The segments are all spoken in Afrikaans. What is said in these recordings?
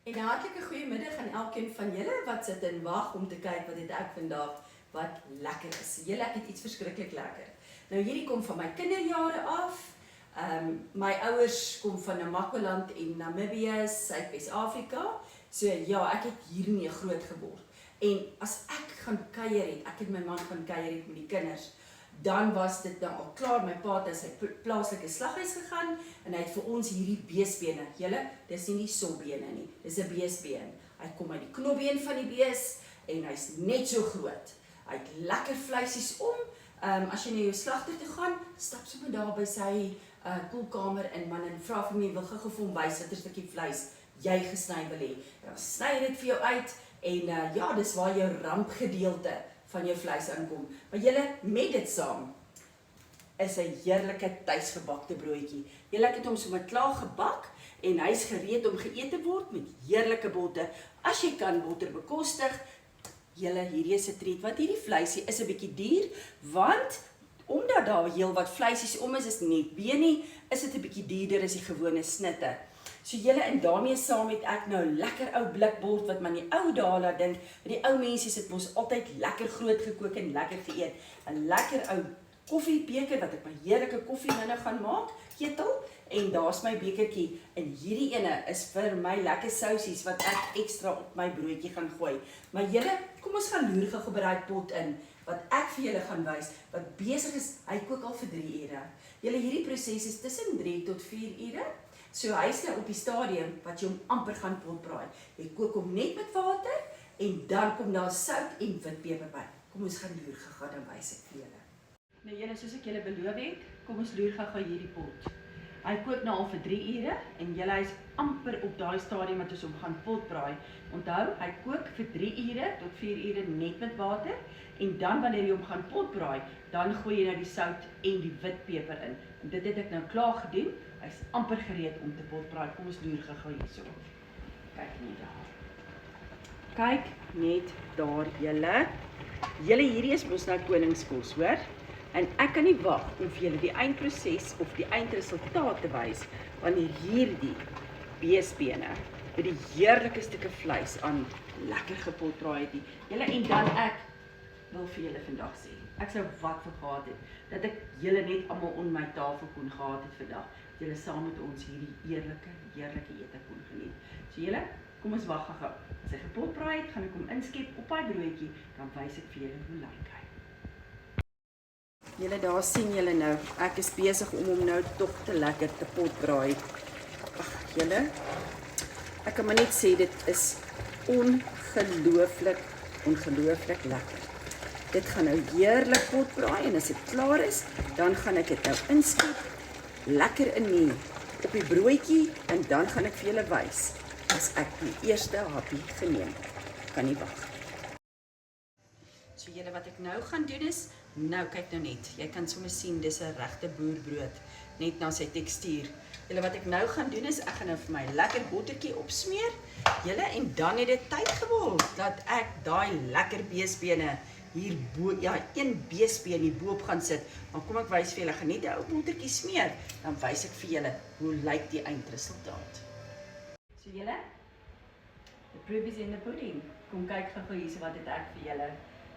En 'n hartlike goeiemiddag aan elkeen van julle wat sit en wag om te kyk wat het ek vandag wat lekker is. Julle, ek het iets verskriklik lekker. Nou hierdie kom van my kinderjare af. My ouers kom van Namakoland en Namibië, Suidwes-Afrika. So ja, ek het hiermee groot geword. En as ek gaan kuier het, ek het my man gaan kuier het met die kinders, dan was dit nou al klaar. My pa het in sy plaaslike slaghuis gegaan en hy het vir ons hierdie beesbene. Julle, dis nie die sobbene nie, dis 'n beesbeen. Hy kom uit die knopbeen van die bees en hy's net so groot. Hy het lekker vleisies om. As jy na jou slagter toe gaan, stap sommer daar by sy koelkamer in, man, en vra vir my, wil gou vir hom wys watter stukkie vleis jy gesny wil hê. Dan sny dit vir jou uit en ja, dis waar jou rampgedeelte van jou vleis aankom. Maar julle, met dit saam is 'n heerlike tuisgebakte broodjie. Julle, ek het hom sommer klaar gebak en hy's gereed om geëet te word met heerlike botter. As jy kan botter bekostig, julle, hierdie is 'n treat, want hierdie vleisie is 'n bietjie duur, want omdat daar heel wat vleisies om is nie bene, is dit 'n bietjie duurder as die gewone snitte. So julle, en daarmee saam het ek nou lekker ou blikbord wat man die ou dae laat dink. Die ou mense het mos altyd lekker groot gekook en lekker geëet. 'n Lekker ou koffiebeker wat ek my heerlike koffie nou gaan maak, ketel, en daar's my bekertjie. En hierdie ene is vir my lekker sousies wat ek ekstra op my broodjie gaan gooi. Maar julle, kom ons gaan loer gou by daai pot in wat ek vir julle gaan wys, wat besig is. Hy kook al vir 3 ure. Julle, hierdie proses is tussen 3 tot 4 ure. So hy is nou op die stadium wat jy hom amper gaan potbraai. Jy kook hom net met water en dan kom daar sout en witpeper by. Kom ons gaan loer gou, dan wys ek vir julle. Nou julle, soos ek julle beloof het, kom ons loer gou hierdie pot. Hy kook nou al vir 3 ure en julle, hy is amper op daai stadium wat ons hom gaan potbraai. Onthou, hy kook vir 3 ure tot 4 ure net met water en dan wanneer jy hom gaan potbraai, dan gooi jy nou die sout en die witpeper in. En dit het ek nou klaar gedoen. Hy's amper gereed om te potbraai. Kom ons loer gou hierso. Kyk net daar. Kyk net daar, julle. Julle, hierdie is mos nou koningskos, hoor? En ek kan nie wag om vir julle die eindproses of die eindresultaat te wys wanneer hierdie beesbene met die heerlike stukke vleis aan lekker gepotbraai het. Julle, en dan ek wil vir julle vandag sê, ek sou wat vergaat het, dat ek julle net almal om my tafel kon gehad het vandag, dat julle saam met ons hierdie heerlike ete kon geniet. So julle, kom ons wag gou. As hy gepotbraai het, gaan ek hom inskep op daai broodjie, dan wys ek vir julle hoe lyk hy. Julle, daar sien julle nou, ek is besig om hom nou tog te lekker te potbraai. Ag, julle, ek kan maar net sê, dit is ongelooflik lekker. Dit gaan nou heerlik potbraai en as dit klaar is, dan gaan ek dit nou inskep, lekker op die broodjie en dan gaan ek vir julle wys as ek die eerste happie geneem het. Kan nie wag. So julle, wat ek nou gaan doen is, nou kyk nou net, jy kan sommer sien, dis 'n regte boerbrood, net na sy tekstuur. Julle, wat ek nou gaan doen is, ek gaan nou vir my lekker bottertjie opsmeer, julle, en dan het dit tyd geword, dat ek daai lekker beesbene hierbo, ja, een beesbeen hierboop gaan sit. Maar kom ek wys vir julle, gaan net 'n ou bottertjie smeer, dan wys ek vir julle, hoe lyk die eindresultaat. So julle, the proof is in the pudding. Kom kyk gou hierso wat het ek vir julle.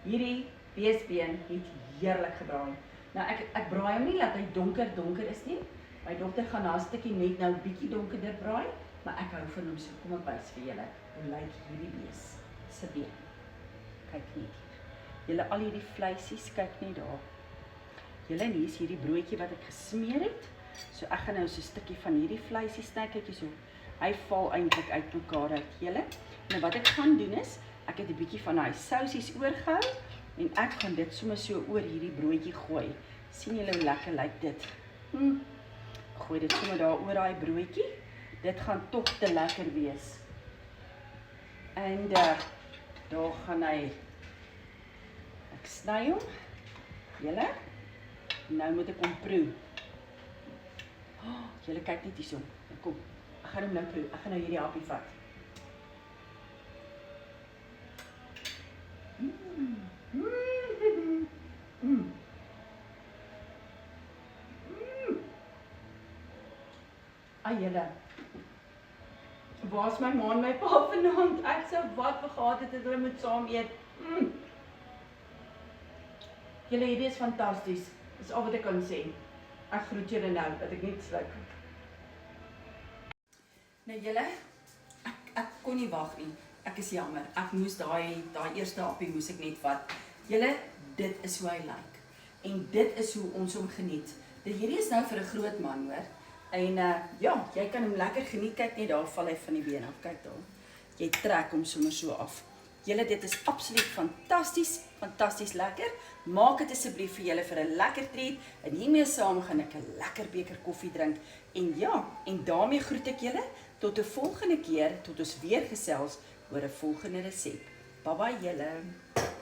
Hierdie beesbeen het heerlik gebraai. Nou ek braai hom nie dat hy donker is nie. My dogter gaan haar stukkie net nou bietjie donkerder braai, maar ek hou van hom so. Kom ek wys vir julle hoe lyk hierdie bees se been. Kyk net hier. Julle, al hierdie vleisies, kyk net daar. Julle, en hier is hierdie broodjie wat ek gesmeer het. So ek gaan nou so 'n stukkie van hierdie vleisie sny, kyk hier so. Hy val eintlik uit mekaar uit, julle. Nou wat ek gaan doen is, ek het 'n bietjie van daai sousies oorgehou en ek gaan dit sommer so oor hierdie broodjie gooi. Sien julle hoe lekker lyk dit? Gooi dit sommer daar oor daai broodjie. Dit gaan tog te lekker wees. En daar gaan hy. Ek sny hom. Julle, nou moet ek hom proe. Julle, kyk net hierso. Kom, ek gaan hom nou proe. Ek gaan nou hierdie happie vat. Julle, waar's my ma en my pa vanaand? Ek sou wat gehad het hulle moet saam eet. Julle hierdie is fantasties. Dis al wat ek kan sê. Ek groet julle nou, dat ek net sluk. Nou julle, ek kon nie wag nie. Ek is jammer. Ek moes daai eerste happie moes ek net vat. Julle, dit is hoe hy lyk. En dit is hoe ons hom geniet. Hierdie is nou vir 'n groot man, hoor. En ja, jy kan hom lekker geniet. Kyk net, daar val hy van die been af. Kyk daar. Jy trek hom sommer so af. Julle, dit is absoluut fantasties, fantasties lekker. Maak dit asseblief vir julle vir 'n lekker treat. En hiermee saam gaan ek 'n lekker beker koffie drink. En ja, en daarmee groet ek julle tot 'n volgende keer, tot ons weer gesels oor 'n volgende resep. Bye bye julle.